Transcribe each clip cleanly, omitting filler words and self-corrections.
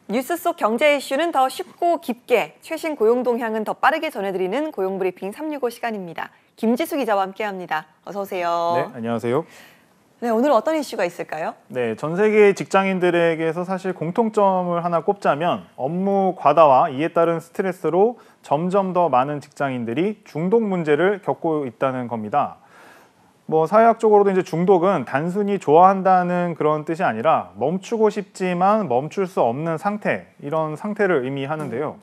뉴스 속 경제 이슈는 더 쉽고 깊게, 최신 고용 동향은 더 빠르게 전해드리는 고용브리핑 365 시간입니다. 김지수 기자와 함께합니다. 어서 오세요. 네, 안녕하세요. 네, 오늘 어떤 이슈가 있을까요? 네, 전 세계 직장인들에게서 사실 공통점을 하나 꼽자면 업무 과다와 이에 따른 스트레스로 점점 더 많은 직장인들이 중독 문제를 겪고 있다는 겁니다. 사회학적으로도 이제 중독은 단순히 좋아한다는 그런 뜻이 아니라 멈추고 싶지만 멈출 수 없는 상태, 이런 상태를 의미하는데요.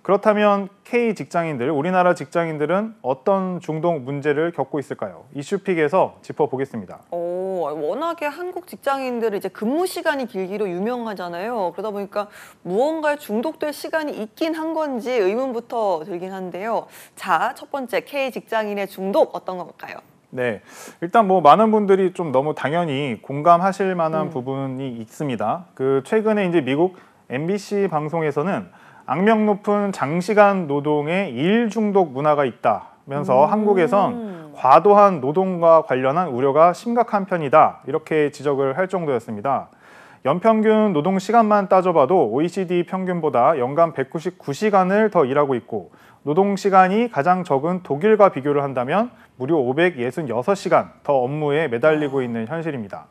그렇다면 K 직장인들, 우리나라 직장인들은 어떤 중독 문제를 겪고 있을까요? 이슈픽에서 짚어보겠습니다. 워낙에 한국 직장인들은 이제 근무 시간이 길기로 유명하잖아요. 그러다 보니까 무언가에 중독될 시간이 있긴 한 건지 의문부터 들긴 한데요. 자, 첫 번째 K 직장인의 중독 어떤 걸까요? 네, 일단 많은 분들이 좀 너무 당연히 공감하실 만한 부분이 있습니다. 최근에 이제 미국 MBC 방송에서는 악명 높은 장시간 노동의 일 중독 문화가 있다면서 한국에선 과도한 노동과 관련한 우려가 심각한 편이다, 이렇게 지적을 할 정도였습니다. 연평균 노동 시간만 따져봐도 OECD 평균보다 연간 199시간을 더 일하고 있고, 노동 시간이 가장 적은 독일과 비교를 한다면 무려 566시간 더 업무에 매달리고 있는 현실입니다.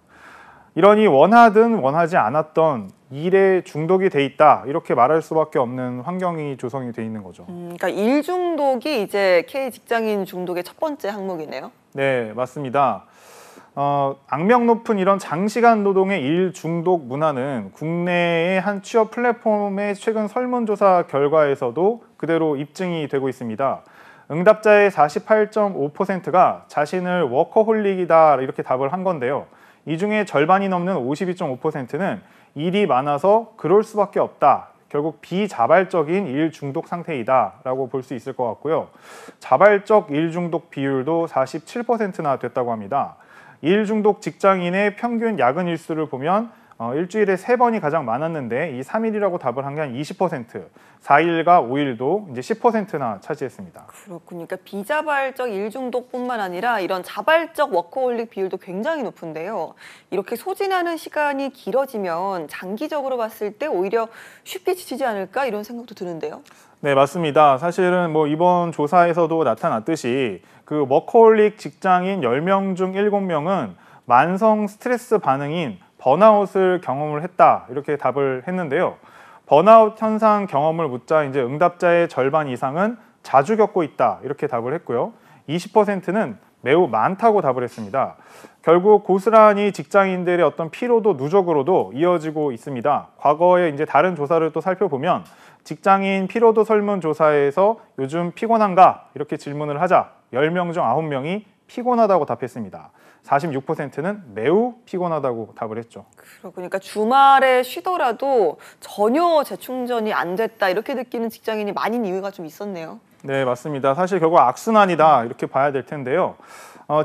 이러니 원하든 원하지 않았던 일에 중독이 돼 있다, 이렇게 말할 수밖에 없는 환경이 조성이 돼 있는 거죠. 그러니까 일 중독이 이제 K 직장인 중독의 첫 번째 항목이네요. 네, 맞습니다. 악명 높은 이런 장시간 노동의 일 중독 문화는 국내의 한 취업 플랫폼의 최근 설문조사 결과에서도 그대로 입증이 되고 있습니다. 응답자의 48.5%가 자신을 워커홀릭이다, 이렇게 답을 한 건데요. 이 중에 절반이 넘는 52.5%는 일이 많아서 그럴 수밖에 없다, 결국 비자발적인 일 중독 상태이다라고 볼 수 있을 것 같고요. 자발적 일 중독 비율도 47%나 됐다고 합니다. 일 중독 직장인의 평균 야근 일수를 보면 일주일에 3번이 가장 많았는데 이 3일이라고 답을 한 게 한 20%, 4일과 5일도 이제 10%나 차지했습니다. 그렇군요. 그러니까 비자발적 일 중독뿐만 아니라 이런 자발적 워커홀릭 비율도 굉장히 높은데요. 이렇게 소진하는 시간이 길어지면 장기적으로 봤을 때 오히려 쉽게 지치지 않을까, 이런 생각도 드는데요. 네, 맞습니다. 사실은 이번 조사에서도 나타났듯이 워커홀릭 직장인 10명 중 7명은 만성 스트레스 반응인 번아웃을 경험을 했다, 이렇게 답을 했는데요. 번아웃 현상 경험을 묻자 이제 응답자의 절반 이상은 자주 겪고 있다, 이렇게 답을 했고요. 20%는 매우 많다고 답을 했습니다. 결국 고스란히 직장인들의 어떤 피로도 누적으로도 이어지고 있습니다. 과거에 이제 다른 조사를 또 살펴보면 직장인 피로도 설문조사에서 요즘 피곤한가, 이렇게 질문을 하자 10명 중 9명이 피곤하다고 답했습니다. 46%는 매우 피곤하다고 답을 했죠. 그러니까 주말에 쉬더라도 전혀 재충전이 안 됐다, 이렇게 느끼는 직장인이 많은 이유가 좀 있었네요. 네, 맞습니다. 사실 결국 악순환이다, 이렇게 봐야 될 텐데요.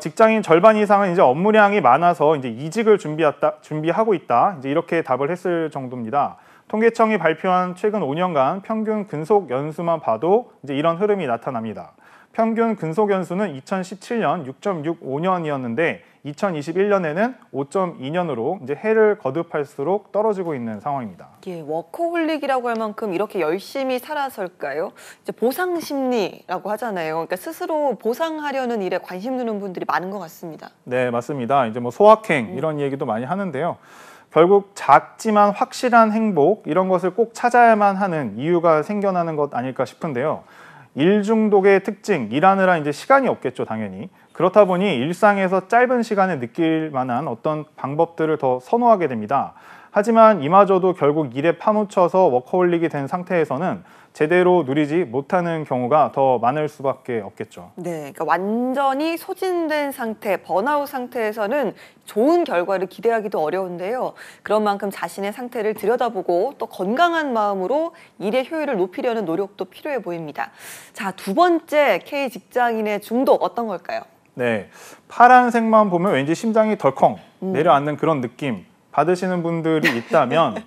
직장인 절반 이상은 이제 업무량이 많아서 이제 이직을 준비하고 있다, 이제 이렇게 답을 했을 정도입니다. 통계청이 발표한 최근 5년간 평균 근속 연수만 봐도 이제 이런 흐름이 나타납니다. 평균 근속 연수는 2017년 6.65년이었는데 2021년에는 5.2년으로 이제 해를 거듭할수록 떨어지고 있는 상황입니다. 예, 워커홀릭이라고 할 만큼 이렇게 열심히 살아서일까요? 이제 보상 심리라고 하잖아요. 그러니까 스스로 보상하려는 일에 관심 두는 분들이 많은 것 같습니다. 네, 맞습니다. 이제 소확행 이런 얘기도 많이 하는데요. 결국 작지만 확실한 행복, 이런 것을 꼭 찾아야만 하는 이유가 생겨나는 것 아닐까 싶은데요. 일 중독의 특징, 일하느라 이제 시간이 없겠죠, 당연히. 그렇다 보니 일상에서 짧은 시간에 느낄 만한 어떤 방법들을 더 선호하게 됩니다. 하지만 이마저도 결국 일에 파묻혀서 워커홀릭이 된 상태에서는 제대로 누리지 못하는 경우가 더 많을 수밖에 없겠죠. 네, 그러니까 완전히 소진된 상태, 번아웃 상태에서는 좋은 결과를 기대하기도 어려운데요. 그런 만큼 자신의 상태를 들여다보고 또 건강한 마음으로 일의 효율을 높이려는 노력도 필요해 보입니다. 자, 두 번째 K 직장인의 중독 어떤 걸까요? 네, 파란색만 보면 왠지 심장이 덜컹 내려앉는 그런 느낌 받으시는 분들이 있다면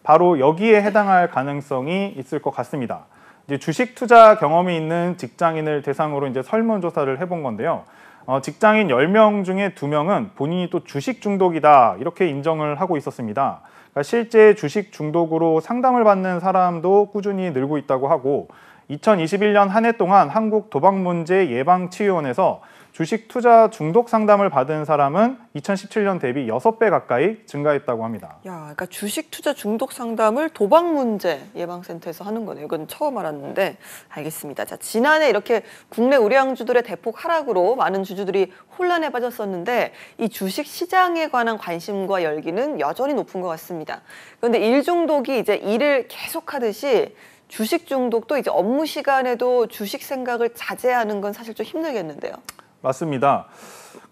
바로 여기에 해당할 가능성이 있을 것 같습니다. 이제 주식 투자 경험이 있는 직장인을 대상으로 이제 설문조사를 해본 건데요. 직장인 10명 중에 2명은 본인이 또 주식 중독이다, 이렇게 인정을 하고 있었습니다. 그러니까 실제 주식 중독으로 상담을 받는 사람도 꾸준히 늘고 있다고 하고 2021년 한 해 동안 한국도박문제예방치유원에서 주식 투자 중독 상담을 받은 사람은 2017년 대비 6배 가까이 증가했다고 합니다. 야, 그러니까 주식 투자 중독 상담을 도박 문제 예방센터에서 하는 거네요. 이건 처음 알았는데 알겠습니다. 자, 지난해 이렇게 국내 우량주들의 대폭 하락으로 많은 주주들이 혼란에 빠졌었는데 이 주식 시장에 관한 관심과 열기는 여전히 높은 것 같습니다. 그런데 일 중독이 이제 일을 계속하듯이 주식 중독도 이제 업무 시간에도 주식 생각을 자제하는 건 사실 좀 힘들겠는데요. 맞습니다.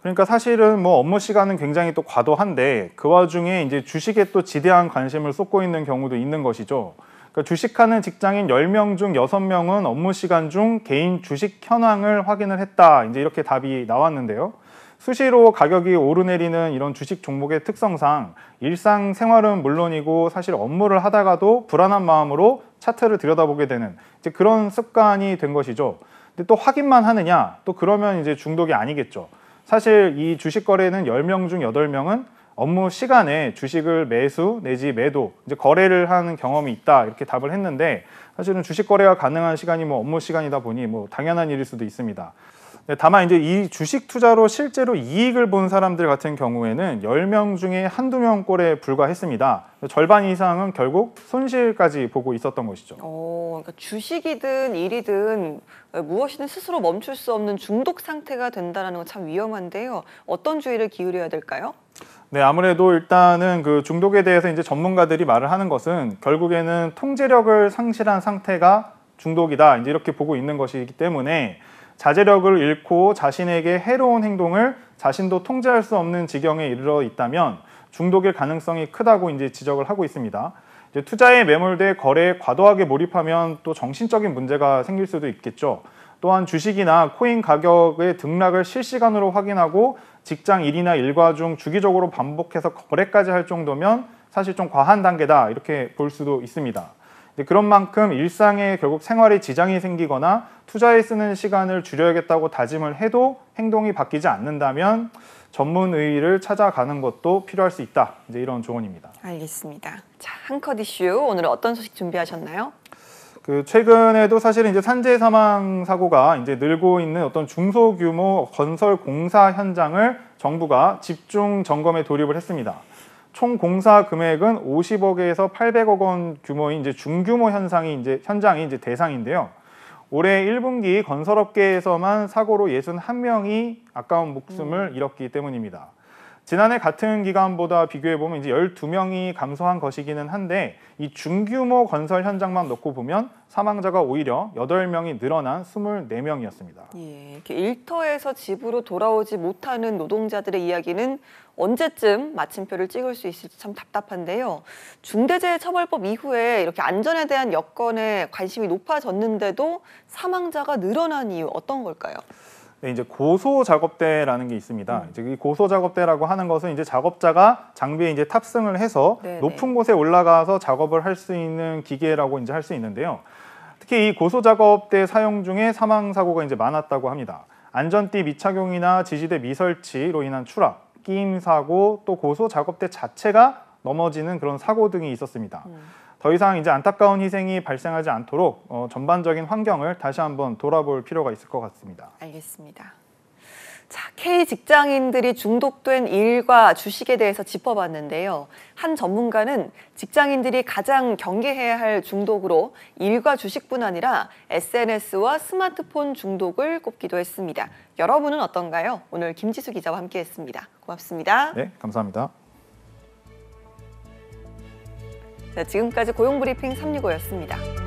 그러니까 사실은 뭐 업무 시간은 굉장히 또 과도한데 그 와중에 이제 주식에 또 지대한 관심을 쏟고 있는 경우도 있는 것이죠. 그러니까 주식하는 직장인 10명 중 6명은 업무 시간 중 개인 주식 현황을 확인을 했다. 이제 이렇게 답이 나왔는데요. 수시로 가격이 오르내리는 이런 주식 종목의 특성상 일상생활은 물론이고 사실 업무를 하다가도 불안한 마음으로 차트를 들여다보게 되는 이제 그런 습관이 된 것이죠. 근데 또 확인만 하느냐? 또 그러면 이제 중독이 아니겠죠. 사실 이 주식 거래는 10명 중 8명은 업무 시간에 주식을 매수 내지 매도, 이제 거래를 하는 경험이 있다. 이렇게 답을 했는데 사실은 주식 거래가 가능한 시간이 뭐 업무 시간이다 보니 뭐 당연한 일일 수도 있습니다. 다만 이제 이 주식 투자로 실제로 이익을 본 사람들 같은 경우에는 10명 중에 한두 명 꼴에 불과했습니다. 절반 이상은 결국 손실까지 보고 있었던 것이죠. 그러니까 주식이든 일이든 무엇이든 스스로 멈출 수 없는 중독 상태가 된다는 건 참 위험한데요. 어떤 주의를 기울여야 될까요? 네, 아무래도 일단은 그 중독에 대해서 이제 전문가들이 말을 하는 것은 결국에는 통제력을 상실한 상태가 중독이다. 이제 이렇게 보고 있는 것이기 때문에 자제력을 잃고 자신에게 해로운 행동을 자신도 통제할 수 없는 지경에 이르러 있다면 중독일 가능성이 크다고 이제 지적을 하고 있습니다. 이제 투자에 매몰돼 거래에 과도하게 몰입하면 또 정신적인 문제가 생길 수도 있겠죠. 또한 주식이나 코인 가격의 등락을 실시간으로 확인하고 직장 일이나 일과 중 주기적으로 반복해서 거래까지 할 정도면 사실 좀 과한 단계다 이렇게 볼 수도 있습니다. 그런 만큼 일상에 결국 생활에 지장이 생기거나 투자에 쓰는 시간을 줄여야겠다고 다짐을 해도 행동이 바뀌지 않는다면 전문의를 찾아가는 것도 필요할 수 있다. 이제 이런 조언입니다. 알겠습니다. 자, 한컷 이슈 오늘은 어떤 소식 준비하셨나요? 최근에도 사실은 이제 산재 사망 사고가 이제 늘고 있는 어떤 중소규모 건설 공사 현장을 정부가 집중 점검에 돌입을 했습니다. 총 공사 금액은 50억에서 800억 원 규모인 이제 중규모 현장이 이제 대상인데요. 올해 1분기 건설업계에서만 사고로 61명이 아까운 목숨을 잃었기 때문입니다. 지난해 같은 기간보다 비교해 보면 이제 12명이 감소한 것이기는 한데 이 중규모 건설 현장만 놓고 보면 사망자가 오히려 8명이 늘어난 24명이었습니다. 예, 이렇게 일터에서 집으로 돌아오지 못하는 노동자들의 이야기는 언제쯤 마침표를 찍을 수 있을지 참 답답한데요. 중대재해처벌법 이후에 이렇게 안전에 대한 여건에 관심이 높아졌는데도 사망자가 늘어난 이유 어떤 걸까요? 네, 이제 고소 작업대라는 게 있습니다. 이제 이 고소 작업대라고 하는 것은 이제 작업자가 장비에 이제 탑승을 해서 네네. 높은 곳에 올라가서 작업을 할 수 있는 기계라고 이제 할 수 있는데요. 특히 이 고소 작업대 사용 중에 사망 사고가 이제 많았다고 합니다. 안전띠 미착용이나 지지대 미설치로 인한 추락, 끼임 사고, 또 고소 작업대 자체가 넘어지는 그런 사고 등이 있었습니다. 더 이상 이제 안타까운 희생이 발생하지 않도록 전반적인 환경을 다시 한번 돌아볼 필요가 있을 것 같습니다. 알겠습니다. 자, K 직장인들이 중독된 일과 주식에 대해서 짚어봤는데요. 한 전문가는 직장인들이 가장 경계해야 할 중독으로 일과 주식뿐 아니라 SNS와 스마트폰 중독을 꼽기도 했습니다. 여러분은 어떤가요? 오늘 김지수 기자와 함께했습니다. 고맙습니다. 네, 감사합니다. 네, 지금까지 고용브리핑 365였습니다.